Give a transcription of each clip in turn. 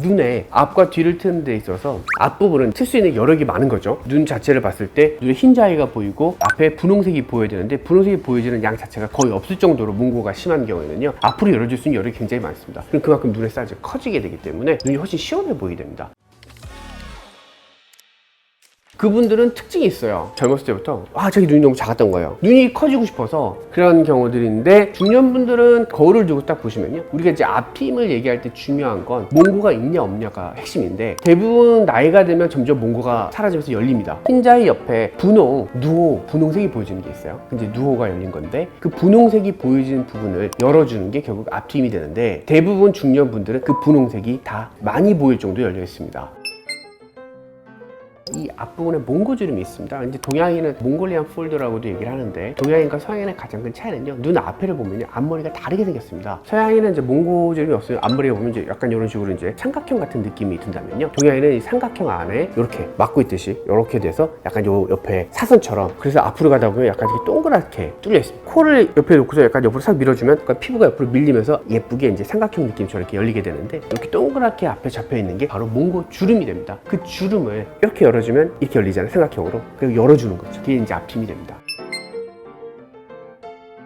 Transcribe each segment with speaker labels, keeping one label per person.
Speaker 1: 눈에 앞과 뒤를 트는 데 있어서 앞부분은 틀 수 있는 여력이 많은 거죠. 눈 자체를 봤을 때 눈에 흰자위가 보이고 앞에 분홍색이 보여야 되는데 분홍색이 보여지는 양 자체가 거의 없을 정도로 몽고가 심한 경우에는요, 앞으로 열어줄 수 있는 여력이 굉장히 많습니다. 그럼 그만큼 눈의 사이즈가 커지게 되기 때문에 눈이 훨씬 시원해 보이게 됩니다. 그분들은 특징이 있어요. 젊었을 때부터 자기 눈이 너무 작았던 거예요. 눈이 커지고 싶어서 그런 경우들이 있는데, 중년분들은 거울을 두고 딱 보시면요, 우리가 이제 앞트임을 얘기할 때 중요한 건 몽고가 있냐 없냐가 핵심인데, 대부분 나이가 들면 점점 몽고가 사라지면서 열립니다. 흰자위 옆에 분홍, 누호, 분홍색이 보여지는 게 있어요. 이제 누호가 열린 건데, 그 분홍색이 보여지는 부분을 열어주는 게 결국 앞트임이 되는데, 대부분 중년분들은 그 분홍색이 다 많이 보일 정도로 열려 있습니다. 이 앞부분에 몽고주름이 있습니다. 이제 동양인은 몽골리안 폴드라고도 얘기를 하는데, 동양인과 서양인의 가장 큰 차이는요, 눈 앞에를 보면요, 앞머리가 다르게 생겼습니다. 서양인은 이제 몽고주름이 없어요. 앞머리가 보면 이제 약간 이런 식으로 이제 삼각형 같은 느낌이 든다면요, 동양인은 이 삼각형 안에 이렇게 막고 있듯이 이렇게 돼서 약간 요 옆에 사선처럼, 그래서 앞으로 가다 보면 약간 이렇게 동그랗게 뚫려 있습니다. 코를 옆에 놓고서 약간 옆으로 싹 밀어주면 그러니까 피부가 옆으로 밀리면서 예쁘게 이제 삼각형 느낌처럼 이렇게 열리게 되는데, 이렇게 동그랗게 앞에 잡혀 있는 게 바로 몽고주름이 됩니다. 그 주름을 이렇게 열어주면 이렇게 열리잖아요, 삼각형으로. 그리고 열어주는 거죠. 그게 이제 앞트임이 됩니다.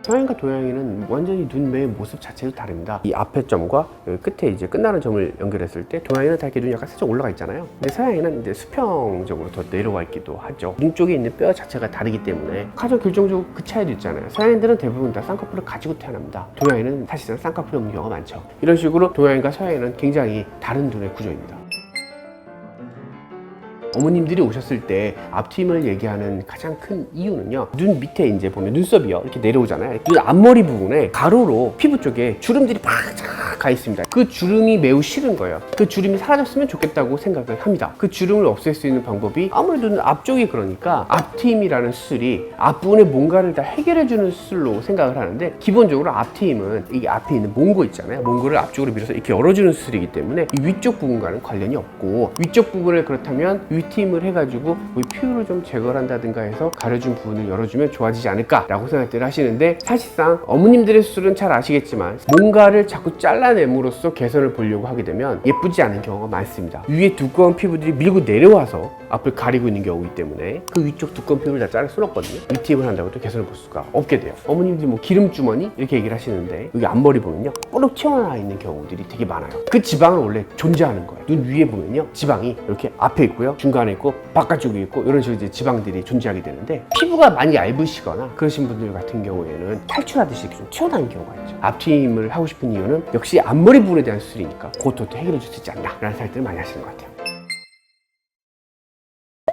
Speaker 1: 서양과 동양인은 완전히 눈매의 모습 자체도 다릅니다. 이 앞에 점과 여기 끝에 이제 끝나는 점을 연결했을 때, 동양인은 다 이렇게 눈이 약간 살짝 올라가 있잖아요. 근데 서양인은 이제 수평적으로 더 내려와 있기도 하죠. 눈 쪽에 있는 뼈 자체가 다르기 때문에 가장 결정적으로 그 차이도 있잖아요. 서양인들은 대부분 다 쌍꺼풀을 가지고 태어납니다. 동양인은 사실상 쌍꺼풀이 없는 경우가 많죠. 이런 식으로 동양인과 서양인은 굉장히 다른 눈의 구조입니다. 어머님들이 오셨을 때 앞트임을 얘기하는 가장 큰 이유는요, 눈 밑에 이제 보면 눈썹이요, 이렇게 내려오잖아요. 눈 앞머리 부분에 가로로 피부 쪽에 주름들이 팍 가 있습니다. 그 주름이 매우 싫은 거예요. 그 주름이 사라졌으면 좋겠다고 생각을 합니다. 그 주름을 없앨 수 있는 방법이, 아무래도 눈 앞쪽이 그러니까 앞트임이라는 수술이 앞부분에 뭔가를 다 해결해주는 수술로 생각을 하는데, 기본적으로 앞트임은 이 앞에 있는 몽고 있잖아요. 몽고를 앞쪽으로 밀어서 이렇게 열어주는 수술이기 때문에 이 위쪽 부분과는 관련이 없고, 위쪽 부분을 그렇다면 위트임을 해가지고 피부를 좀 제거를 한다든가 해서 가려준 부분을 열어주면 좋아지지 않을까 라고 생각들 하시는데, 사실상 어머님들의 수술은 잘 아시겠지만 뭔가를 자꾸 잘라냄으로써 개선을 보려고 하게 되면 예쁘지 않은 경우가 많습니다. 위에 두꺼운 피부들이 밀고 내려와서 앞을 가리고 있는 경우이기 때문에 그 위쪽 두꺼운 피부를 다 자를 수는 없거든요. 위트임을 한다고 또 개선을 볼 수가 없게 돼요. 어머님들이 뭐 기름주머니 이렇게 얘기를 하시는데, 여기 앞머리 보면요, 뽀록 튀어나와 있는 경우들이 되게 많아요. 그 지방은 원래 존재하는 거예요. 눈 위에 보면요, 지방이 이렇게 앞에 있고요, 중간에 있고 바깥쪽에 있고, 이런 식으로 이제 지방들이 존재하게 되는데, 피부가 많이 얇으시거나 그러신 분들 같은 경우에는 탈출하듯이 이렇게 좀 튀어나오는 경우가 있죠. 앞트임을 하고 싶은 이유는 역시 앞머리 부분에 대한 수술이니까 그것도 해결해 줄 수 있지 않나 라는 생각들을 많이 하시는 것 같아요.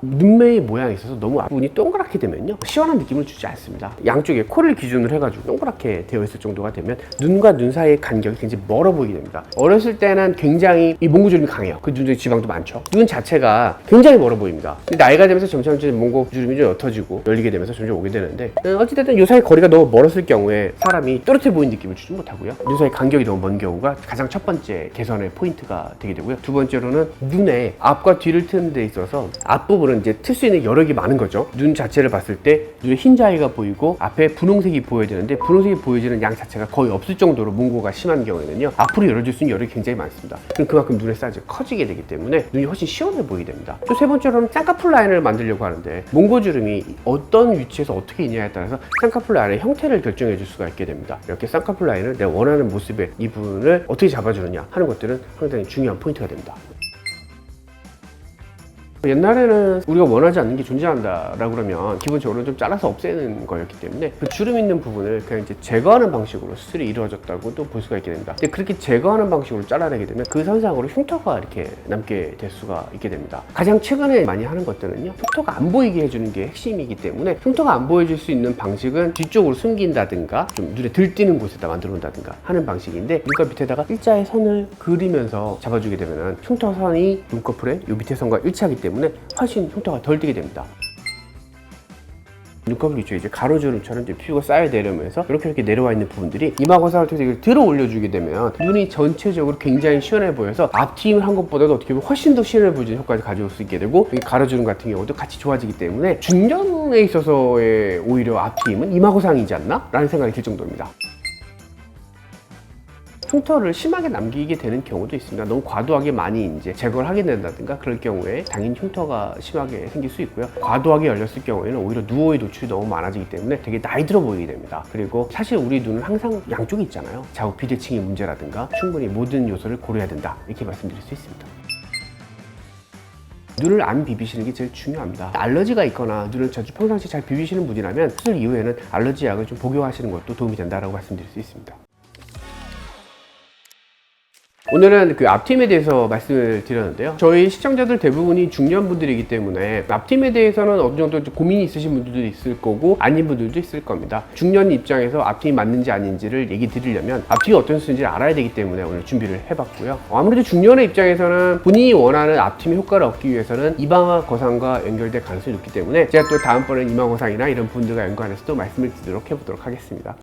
Speaker 1: 눈매의 모양에 있어서 너무 앞부분이 동그랗게 되면요, 시원한 느낌을 주지 않습니다. 양쪽에 코를 기준으로 해가지고 동그랗게 되어 있을 정도가 되면 눈과 눈 사이의 간격이 굉장히 멀어 보이게 됩니다. 어렸을 때는 굉장히 이 몽고주름이 강해요. 그 눈 쪽에 지방도 많죠. 눈 자체가 굉장히 멀어 보입니다. 근데 나이가 되면서 점점 몽고주름이 좀 옅어지고 열리게 되면서 점점 오게 되는데, 어찌됐든 이 사이 거리가 너무 멀었을 경우에 사람이 또렷해 보이는 느낌을 주지 못하고요, 눈 사이 간격이 너무 먼 경우가 가장 첫 번째 개선의 포인트가 되게 되고요. 두 번째로는 눈에 앞과 뒤를 트는 데 있어서 앞부분은 이제 틀 수 있는 여력이 많은 거죠. 눈 자체를 봤을 때 눈에 흰자위가 보이고 앞에 분홍색이 보여야 되는데, 분홍색이 보여지는 양 자체가 거의 없을 정도로 몽고가 심한 경우에는요, 앞으로 열어줄 수 있는 여력이 굉장히 많습니다. 그럼 그만큼 눈의 사이즈가 커지게 되기 때문에 눈이 훨씬 시원해 보이게 됩니다. 또 세 번째로는 쌍꺼풀 라인을 만들려고 하는데, 몽고주름이 어떤 위치에서 어떻게 있냐에 따라서 쌍꺼풀 라인의 형태를 결정해 줄 수가 있게 됩니다. 이렇게 쌍꺼풀 라인을 내가 원하는 모습의 이 부분을 어떻게 잡아주느냐 하는 것들은 상당히 중요한 포인트가 됩니다. 옛날에는 우리가 원하지 않는 게 존재한다라고 그러면 기본적으로 좀 잘라서 없애는 거였기 때문에 그 주름 있는 부분을 그냥 이제 제거하는 방식으로 수술이 이루어졌다고 또 볼 수가 있게 됩니다. 근데 그렇게 제거하는 방식으로 잘라내게 되면 그 선상으로 흉터가 이렇게 남게 될 수가 있게 됩니다. 가장 최근에 많이 하는 것들은요, 흉터가 안 보이게 해주는 게 핵심이기 때문에, 흉터가 안 보여줄 수 있는 방식은 뒤쪽으로 숨긴다든가 좀 눈에 들뜨는 곳에다 만들어 놓는다든가 하는 방식인데, 눈가 밑에다가 일자의 선을 그리면서 잡아주게 되면 흉터선이 눈꺼풀의 이 밑에 선과 일치하기 때문에 훨씬 흉터가 덜 띄게 됩니다. 눈꺼풀 위쪽에 이제 가로주름처럼 이제 피부가 쌓여 내려오면서 이렇게 내려와 있는 부분들이 이마거상을 통해서 이걸 들어 올려주게 되면 눈이 전체적으로 굉장히 시원해 보여서 앞트임을 한 것보다도 어떻게 보면 훨씬 더 시원해 보이는 효과를 가져올 수 있게 되고, 이 가로주름 같은 경우도 같이 좋아지기 때문에 중년에 있어서의 오히려 앞트임은 이마거상이지 않나? 라는 생각이 들 정도입니다. 흉터를 심하게 남기게 되는 경우도 있습니다. 너무 과도하게 많이 이제 제거를 하게 된다든가 그럴 경우에 당연히 흉터가 심하게 생길 수 있고요. 과도하게 열렸을 경우에는 오히려 누오의 노출이 너무 많아지기 때문에 되게 나이 들어 보이게 됩니다. 그리고 사실 우리 눈은 항상 양쪽이 있잖아요. 자국 비대칭의 문제라든가 충분히 모든 요소를 고려해야 된다, 이렇게 말씀드릴 수 있습니다. 눈을 안 비비시는 게 제일 중요합니다. 알러지가 있거나 눈을 자주 평상시 잘 비비시는 분이라면 수술 이후에는 알러지 약을 좀 복용하시는 것도 도움이 된다고 말씀드릴 수 있습니다. 오늘은 그 앞팀에 대해서 말씀을 드렸는데요. 저희 시청자들 대부분이 중년분들이기 때문에 앞팀에 대해서는 어느 정도 고민이 있으신 분들도 있을 거고 아닌 분들도 있을 겁니다. 중년 입장에서 앞팀이 맞는지 아닌지를 얘기 드리려면 앞팀이 어떤 수준인지를 알아야 되기 때문에 오늘 준비를 해봤고요. 아무래도 중년의 입장에서는 본인이 원하는 앞팀의 효과를 얻기 위해서는 이마와 거상과 연결될 가능성이 높기 때문에 제가 또 다음번에 이마 거상이나 이런 분들과 연관해서 또 말씀을 드리도록 해보도록 하겠습니다.